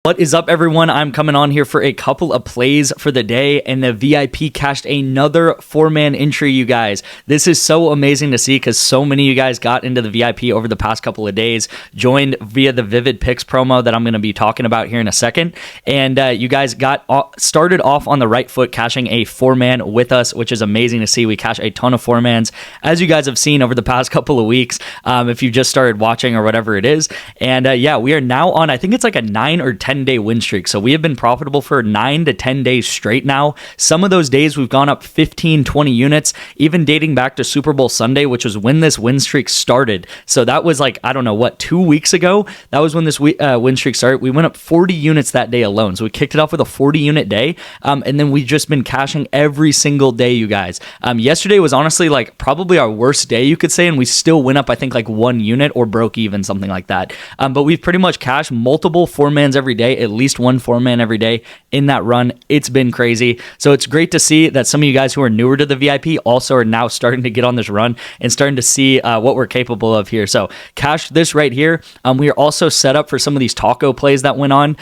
What is up, everyone? I'm coming on here for a couple of plays for the day, and the VIP cashed another 4-man entry, you guys. This is so amazing to see because so many of you guys got into the VIP over the past couple of days, joined via the Vivid Picks promo that I'm going to be talking about here in a second, and you guys got started off on the right foot cashing a 4-man with us, which is amazing to see. We cash a ton of 4-mans, as you guys have seen over the past couple of weeks, if you just started watching or whatever it is. And yeah, we are now on, I think it's like a 9 or 10-day win streak. So we have been profitable for 9 to 10 days straight now. Some of those days we've gone up 15, 20 units, even dating back to Super Bowl Sunday, which was when this win streak started. So that was like, I don't know what, 2 weeks ago? That was when this win streak started. We went up 40 units that day alone. So we kicked it off with a 40-unit day. And then we've just been cashing every single day, you guys. Yesterday was honestly like probably our worst day, you could say, and we still went up, I think, like 1 unit or broke even, something like that. But we've pretty much cashed multiple 4-mans every day, at least one 4-man every day in that run. It's been crazy. So it's great to see that some of you guys who are newer to the VIP also are now starting to get on this run and starting to see what we're capable of here. So cash this right here. We are also set up for some of these taco plays that went on.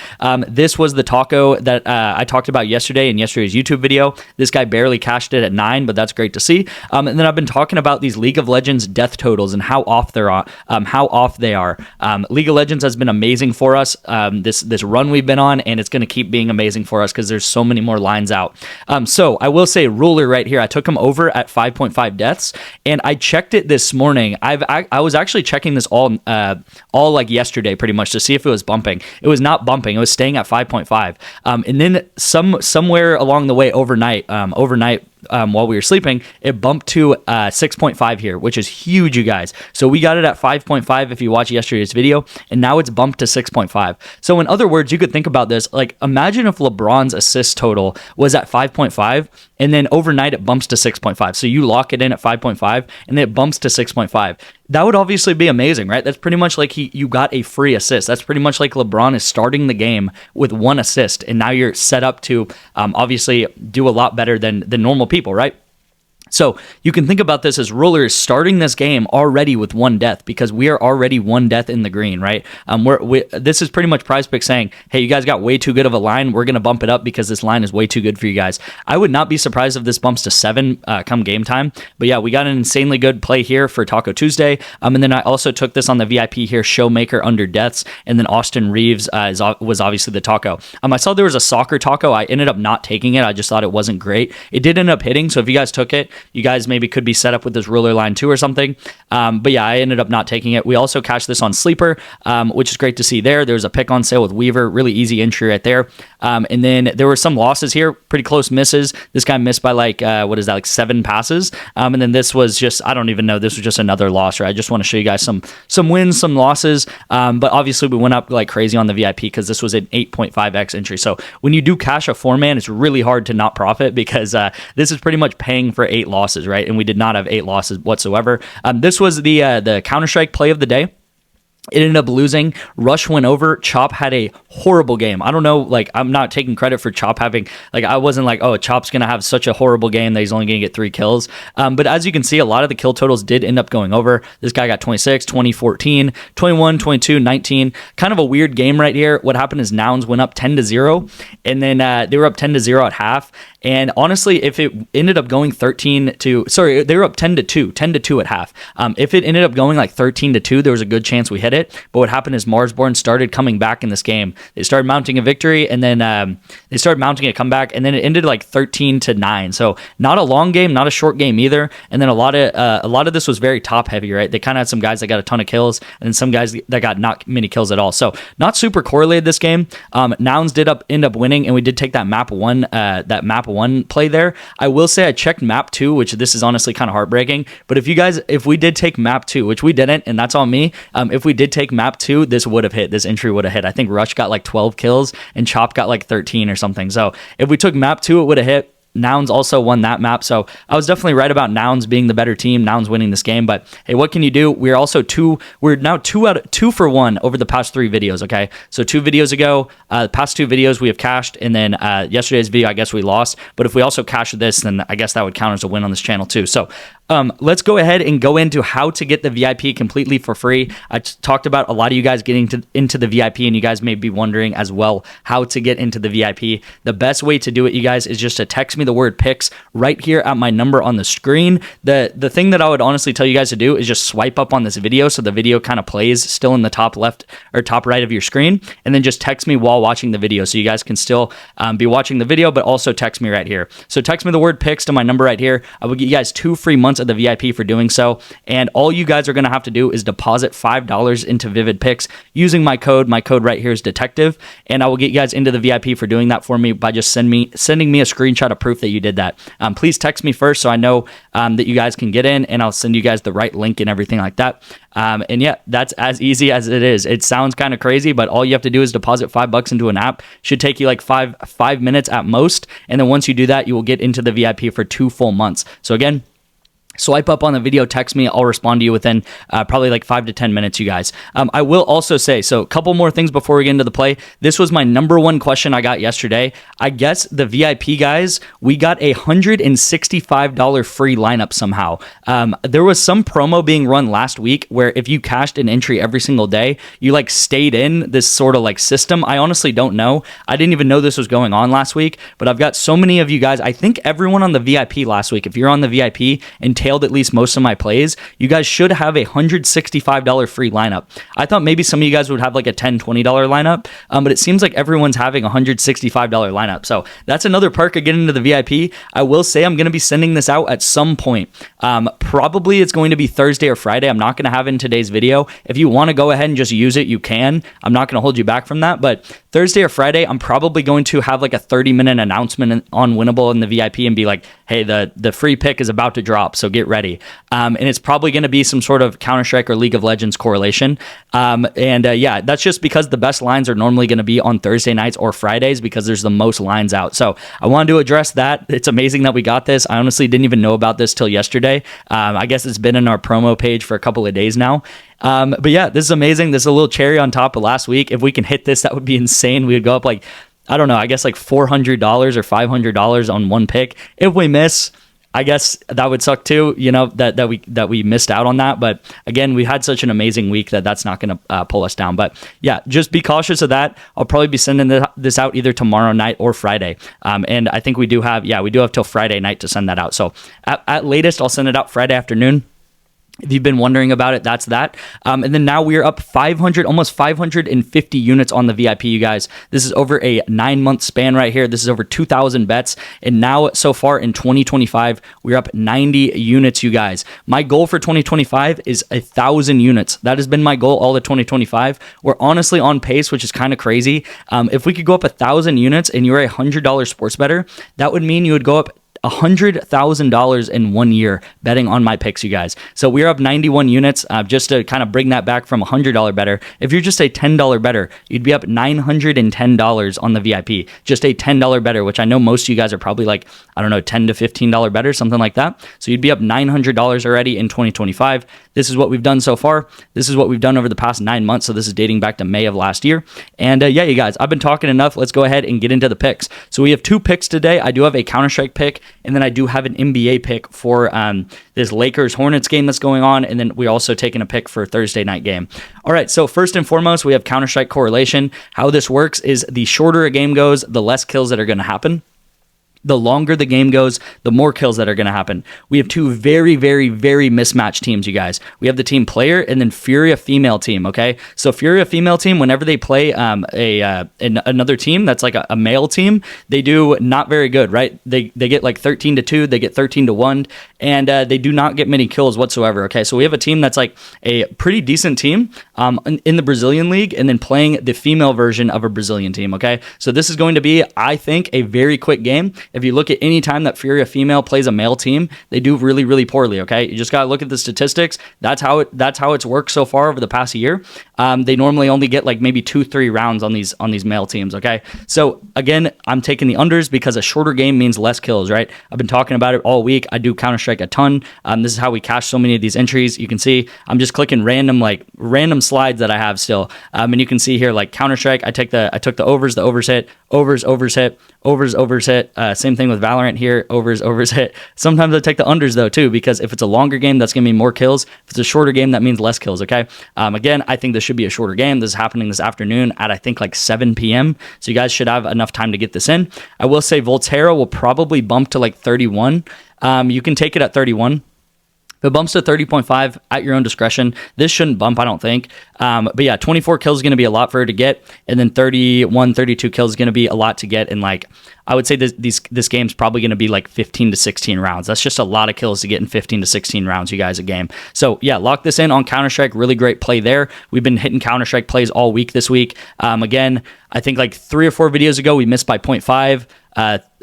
This was the taco that I talked about yesterday in yesterday's YouTube video. This guy barely cashed it at 9, but that's great to see. And then I've been talking about these League of Legends death totals and how off they are. League of Legends has been amazing for us this run we've been on, and it's going to keep being amazing for us because there's so many more lines out. So I will say ruler right here. I took him over at 5.5 deaths, and I checked it this morning. I was actually checking this all like yesterday pretty much to see if it was bumping. It was not bumping. It was staying at 5.5. And then somewhere along the way overnight while we were sleeping, it bumped to 6.5 here, which is huge, you guys. So we got it at 5.5 if you watch yesterday's video, and now it's bumped to 6.5. So in other words, you could think about this, like imagine if LeBron's assist total was at 5.5, and then overnight it bumps to 6.5. So you lock it in at 5.5, and then it bumps to 6.5. That would obviously be amazing, right? That's pretty much like you got a free assist. That's pretty much like LeBron is starting the game with 1 assist, and now you're set up to obviously do a lot better than normal people, right? So you can think about this as Ruler is starting this game already with 1 death because we are already 1 death in the green, right? This is pretty much Prizepicks saying, hey, you guys got way too good of a line. We're going to bump it up because this line is way too good for you guys. I would not be surprised if this bumps to 7 come game time. But yeah, we got an insanely good play here for Taco Tuesday. And then I also took this on the VIP here, Showmaker under deaths. And then Austin Reeves was obviously the taco. I saw there was a soccer taco. I ended up not taking it. I just thought it wasn't great. It did end up hitting. So if you guys took it, you guys maybe could be set up with this ruler line too or something. But yeah, I ended up not taking it. We also cashed this on Sleeper, which is great to see there. There's a pick on sale with Weaver, really easy entry right there. And then there were some losses here, pretty close misses. This guy missed by like, 7 passes. And then this was just, I don't even know, this was just another loss, right? I just want to show you guys some wins, some losses. But obviously we went up like crazy on the VIP because this was an 8.5x entry. So when you do cash a 4-man, it's really hard to not profit because this is pretty much paying for 8 losses, right? And we did not have 8 losses whatsoever. This was the Counter-Strike play of the day. It ended up losing. Rush went over. Chop had a horrible game. I don't know, like, I'm not taking credit for Chop having, like, I wasn't like, oh, Chop's going to have such a horrible game that he's only going to get 3 kills. But as you can see, a lot of the kill totals did end up going over. This guy got 26, 20, 14, 21, 22, 19. Kind of a weird game right here. What happened is Nouns went up 10-0, and then they were up 10-0 at half. And honestly, if it ended up going they were up 10-2 at half. If it ended up going like 13-2, there was a good chance we hit it. But what happened is Marsborn started coming back in this game. They started mounting a victory, and then they started mounting a comeback, and then it ended like 13-9. So not a long game, not a short game either. And then a lot of this was very top heavy, right? They kind of had some guys that got a ton of kills, and then some guys that got not many kills at all. So not super correlated this game. Nouns did end up winning, and we did take that map 1 play there. I will say I checked map 2, which this is honestly kind of heartbreaking. But if we did take map 2, which we didn't, and that's on me, if we did take map 2, this would have hit. This entry would have hit. I think Rush got like 12 kills and Chop got like 13 or something. So if we took map 2, it would have hit. Nouns also won that map, so I was definitely right about Nouns being the better team, Nouns winning this game. But hey, what can you do? We're now 2 for 1 over the past 3 videos. Okay, so 2 videos ago, past 2 videos we have cashed, and then yesterday's video I guess we lost. But if we also cashed this, then I guess that would count as a win on this channel too. So Let's go ahead and go into how to get the VIP completely for free. I talked about a lot of you guys getting into the VIP, and you guys may be wondering as well how to get into the VIP. The best way to do it, you guys, is just to text me the word picks right here at my number on the screen. The thing that I would honestly tell you guys to do is just swipe up on this video so the video kind of plays still in the top left or top right of your screen, and then just text me while watching the video so you guys can still be watching the video, but also text me right here. So text me the word picks to my number right here. I will get you guys 2 free months of the VIP for doing so, and all you guys are going to have to do is deposit $5 into Vivid Picks using my code. My code right here is detective, and I will get you guys into the VIP for doing that for me by just sending me a screenshot of proof that you did that. Please text me first so I know that you guys can get in, and I'll send you guys the right link and everything like that. And yeah, that's as easy as it is. It sounds kind of crazy, but all you have to do is deposit $5 into an app. Should take you like five minutes at most, and then once you do that, you will get into the VIP for 2 full months. So again, swipe up on the video, text me. I'll respond to you within probably like 5 to 10 minutes, you guys. I will also say, so a couple more things before we get into the play. This was my number one question I got yesterday. I guess the VIP guys, we got a $165 free lineup somehow. There was some promo being run last week where if you cashed an entry every single day, you like stayed in this sort of like system. I honestly don't know. I didn't even know this was going on last week, but I've got so many of you guys. I think everyone on the VIP last week, if you're on the VIP and at least most of my plays, you guys should have a $165 free lineup. I thought maybe some of you guys would have like a $10, $20 lineup, but it seems like everyone's having a $165 lineup. So that's another perk of getting into the VIP. I will say I'm going to be sending this out at some point. Probably it's going to be Thursday or Friday. I'm not going to have it in today's video. If you want to go ahead and just use it, you can. I'm not going to hold you back from that, but Thursday or Friday, I'm probably going to have like a 30-minute announcement on Winnable in the VIP and be like, hey, the free pick is about to drop, so get ready. And it's probably going to be some sort of Counter-Strike or League of Legends correlation. Yeah, that's just because the best lines are normally going to be on Thursday nights or Fridays because there's the most lines out. So I wanted to address that. It's amazing that we got this. I honestly didn't even know about this till yesterday. I guess it's been in our promo page for a couple of days now. But yeah, this is amazing. This is a little cherry on top of last week. If we can hit this, that would be insane. We would go up like, I don't know, I guess like $400 or $500 on one pick. If we miss, I guess that would suck too, you know, that we missed out on that. But again, we had such an amazing week that's not going to pull us down. But yeah, just be cautious of that. I'll probably be sending this out either tomorrow night or Friday. And I think we do have till Friday night to send that out. So at latest, I'll send it out Friday afternoon. If you've been wondering about it, that's that. And then now we are up 500, almost 550 units on the VIP, you guys. This is over a 9-month span right here. This is over 2,000 bets. And now, so far in 2025, we're up 90 units, you guys. My goal for 2025 is 1,000 units. That has been my goal all of 2025. We're honestly on pace, which is kind of crazy. If we could go up 1,000 units and you're a $100 sports bettor, that would mean you would go up $100,000 in 1 year betting on my picks, you guys. So we're up 91 units. Just to kind of bring that back from $100 bettor, if you're just a $10 bettor, you'd be up $910 on the VIP. Just a $10 bettor, which I know most of you guys are probably like, I don't know, $10 to $15 bettor, something like that. So you'd be up $900 already in 2025. This is what we've done so far. This is what we've done over the past 9 months. So this is dating back to May of last year. And yeah, you guys, I've been talking enough. Let's go ahead and get into the picks. So we have 2 picks today. I do have a Counter-Strike pick, and then I do have an NBA pick for this Lakers-Hornets game that's going on, and then we're also taking a pick for Thursday night game. All right, so first and foremost, we have Counter-Strike correlation. How this works is the shorter a game goes, the less kills that are going to happen. The longer the game goes, the more kills that are going to happen. We have 2 very, very, very mismatched teams, you guys. We have the team player and then Furia female team, okay? So Furia female team, whenever they play another team that's like a male team, they do not very good, right? They get like 13-2, they get 13-1, and they do not get many kills whatsoever, okay? So we have a team that's like a pretty decent team in the Brazilian league and then playing the female version of a Brazilian team, okay? So this is going to be, I think, a very quick game. If you look at any time that Furia female plays a male team, they do really, really poorly, okay? You just got to look at the statistics. That's how it's worked so far over the past year. They normally only get like maybe 2-3 rounds on these male teams. Okay, so again, I'm taking the unders because a shorter game means less kills, right? I've been talking about it all week. I do Counter-Strike a ton. This is how we cash so many of these entries. You can see I'm just clicking random slides that I have still, and you can see here like Counter-Strike. I took the overs hit, overs hit. Same thing with Valorant here, overs hit. Sometimes I take the unders though too, because if it's a longer game, that's gonna mean more kills. If it's a shorter game, that means less kills. Okay. Again, I think this should be a shorter game. This is happening this afternoon at I think like 7 p.m. So you guys should have enough time to get this in. I will say Volterra will probably bump to like 31. You can take it at 31. If it bumps to 30.5 at your own discretion, this shouldn't bump, I don't think. But yeah, 24 kills is going to be a lot for her to get. And then 31, 32 kills is going to be a lot to get. And like, I would say this game's probably going to be like 15 to 16 rounds. That's just a lot of kills to get in 15 to 16 rounds, you guys, a game. So yeah, lock this in on Counter-Strike. Really great play there. We've been hitting Counter-Strike plays all week this week. Again, I think like 3 or 4 videos ago, we missed by 0.5.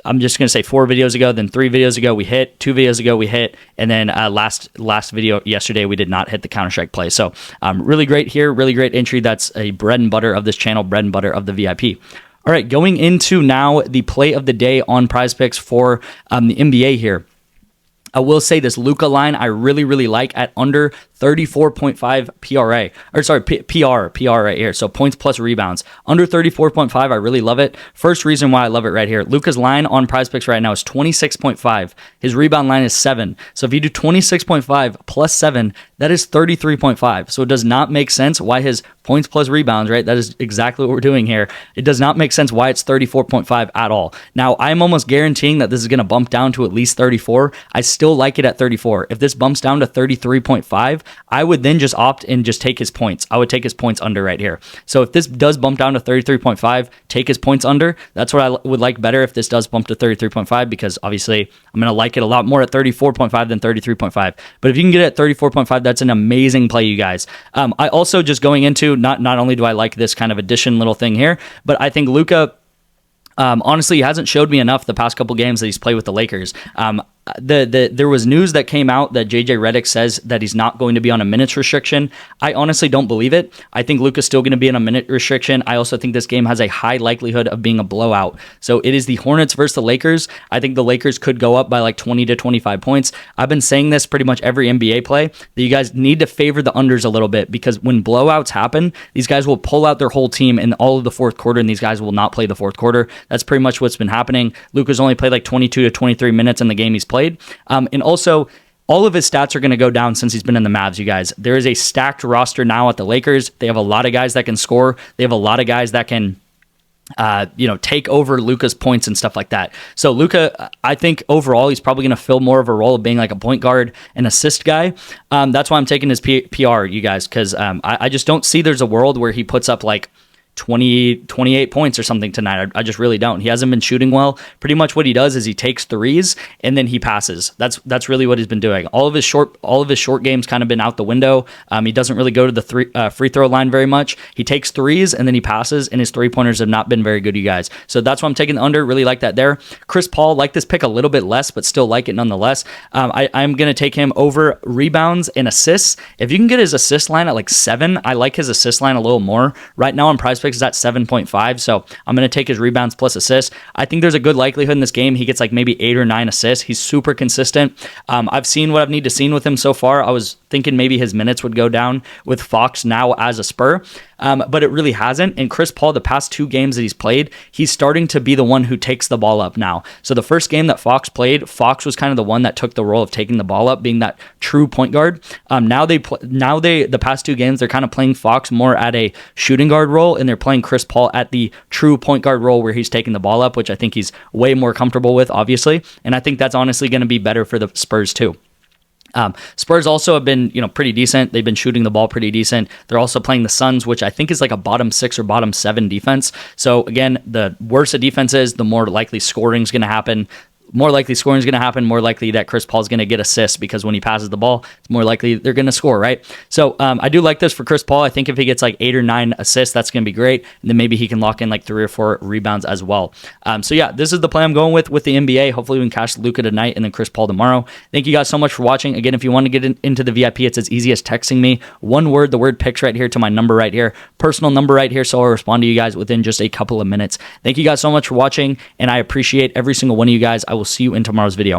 I'm just going to say 4 videos ago, then 3 videos ago we hit, 2 videos ago we hit, and then last video yesterday we did not hit the Counter-Strike play. So really great here, really great entry. That's a bread and butter of this channel, bread and butter of the VIP. All right, going into now the play of the day on Prizepicks for the NBA here. I will say this Luka line I really like at under 34.5 PRA, or sorry, PR right here. So points plus rebounds. Under 34.5, I really love it. First reason why I love it right here. Luka's line on Prizepicks right now is 26.5. His rebound line is 7. So if you do 26.5 plus 7, that is 33.5. So it does not make sense why his points plus rebounds, right? That is exactly what we're doing here. It does not make sense why it's 34.5 at all. Now, I'm almost guaranteeing that this is going to bump down to at least 34. I still like it at 34. If this bumps down to 33.5, I would then just opt and just take his points. I would take his points under right here. So if this does bump down to 33.5, take his points under. That's what I would like better if this does bump to 33.5, because obviously I'm going to like it a lot more at 34.5 than 33.5. But if you can get it at 34.5, that's an amazing play, you guys. I also just going into, not only do I like this kind of addition little thing here, but I think Luka, honestly, he hasn't showed me enough the past couple games that he's played with the Lakers. There was news that came out that JJ Redick says that he's not going to be on a minutes restriction. I honestly don't believe it. I think Luka's still going to be on a minute restriction. I also think this game has a high likelihood of being a blowout. So it is the Hornets versus the Lakers. I think the Lakers could go up by like 20 to 25 points. I've been saying this pretty much every NBA play, that you guys need to favor the unders a little bit, because when blowouts happen, these guys will pull out their whole team in all of the fourth quarter, and these guys will not play the fourth quarter. That's pretty much what's been happening. Luka's only played like 22 to 23 minutes in the game he's played. And also, all of his stats are going to go down since he's been in the Mavs, you guys. There is a stacked roster now at the Lakers. They have a lot of guys that can score. They have a lot of guys that can take over Luka's points and stuff like that. So Luka, I think overall, he's probably going to fill more of a role of being like a point guard and assist guy. That's why I'm taking his PR, you guys, because I just don't see there's a world where he puts up like 28 points or something tonight. I just really don't. He hasn't been shooting well. Pretty much what he does is he takes threes and then he passes. That's really what he's been doing. All of his short games kind of been out the window. He doesn't really go to the free throw line very much. He takes threes and then he passes, and his 3-pointers have not been very good, you guys. So that's why I'm taking the under. Really like that there. Chris Paul, like this pick a little bit less, but still like it nonetheless. I'm going to take him over rebounds and assists. If you can get his assist line at like 7, I like his assist line a little more. Right now on Prizepicks is at 7.5, so I'm going to take his rebounds plus assists. I think there's a good likelihood in this game he gets like maybe 8 or 9 assists. He's super consistent. I've seen what I've need to see with him so far. I was thinking maybe his minutes would go down with Fox now as a Spur, but it really hasn't. And Chris Paul, the past 2 games that he's played, he's starting to be the one who takes the ball up now. So the first game that Fox played, Fox was kind of the one that took the role of taking the ball up, being that true point guard. Now the past 2 games, they're kind of playing Fox more at a shooting guard role, and they're playing Chris Paul at the true point guard role where he's taking the ball up, which I think he's way more comfortable with, obviously. And I think that's honestly going to be better for the Spurs too. Spurs also have been, pretty decent. They've been shooting the ball pretty decent. They're also playing the Suns, which I think is like a bottom 6 or bottom 7 defense. So again, the worse a defense is, the more likely scoring is going to happen. more likely scoring is going to happen, more likely that Chris Paul is going to get assists, because when he passes the ball, it's more likely they're going to score, right? So I do like this for Chris Paul. I think if he gets like 8 or 9 assists, that's going to be great. And then maybe he can lock in like 3 or 4 rebounds as well. So yeah, this is the plan I'm going with the NBA. Hopefully we can cash Luka tonight and then Chris Paul tomorrow. Thank you guys so much for watching. Again, if you want to get into the VIP, it's as easy as texting me one word, the word picks right here, to my number right here, personal number right here. So I'll respond to you guys within just a couple of minutes. Thank you guys so much for watching, and I appreciate every single one of you guys. I will see you in tomorrow's video.